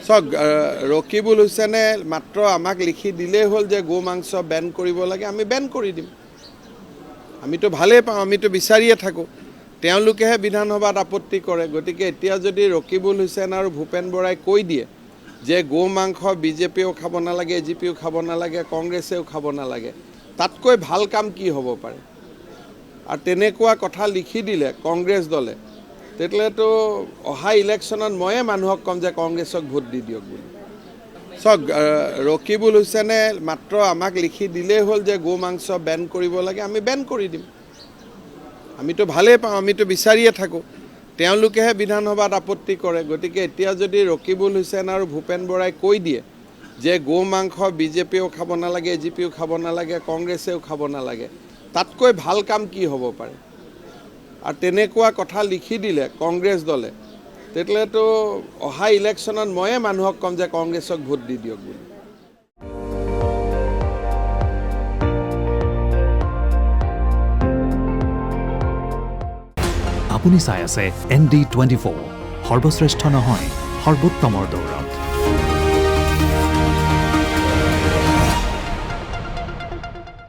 চাওক ৰকিবুল হুছেইনে মাত্ৰ আমাক লিখি দিলেই হ'ল যে গো মাংস বেন কৰিব লাগে, আমি বেন কৰি দিম। আমিতো ভালেই পাওঁ, আমিতো বিচাৰিয়ে থাকোঁ। তেওঁলোকেহে বিধানসভাত আপত্তি কৰে। গতিকে এতিয়া যদি ৰকিবুল হুছেইন আৰু ভূপেন বৰাই কৈ দিয়ে যে গো মাংস বিজেপিয়েও খাব নালাগে, এজিপিও খাব নালাগে, কংগ্ৰেছেও খাব নালাগে, তাতকৈ ভাল কাম কি হ'ব পাৰে? আৰু তেনেকুৱা কথা লিখি দিলে কংগ্ৰেছ দলে, তেতিয়াহ'লেতো অহা ইলেকশ্যনত ময়ে মানুহক ক'ম যে কংগ্ৰেছক ভোট দি দিয়ক বুলি। চাওক ৰকিবুল হুছেইনে মাত্ৰ আমাক লিখি দিলেই হ'ল যে গো মাংস বেন কৰিব লাগে, আমি বেন কৰি দিম। আমিতো ভালেই পাওঁ, আমিতো বিচাৰিয়ে থাকোঁ। তেওঁলোকেহে বিধানসভাত আপত্তি কৰে। গতিকে এতিয়া যদি ৰকিবুল হুছেইন আৰু ভূপেন বৰাই কৈ দিয়ে যে গো মাংস বিজেপিয়েও খাব নালাগে, এজিপিও খাব নালাগে, কংগ্ৰেছেও খাব নালাগে, তাতকৈ ভাল কাম কি হ'ব পাৰে? আৰু তেনেকুৱা কথা লিখি দিলে কংগ্ৰেছ দলে, তেতিয়াহ'লেতো অহা ইলেকশ্যনত ময়ে মানুহক ক'ম যে কংগ্ৰেছক ভোট দি দিয়ক বুলি। আপুনি চাই আছে ND24, সৰ্বশ্ৰেষ্ঠ নহয় সৰ্বোত্তমৰ দৌৰত।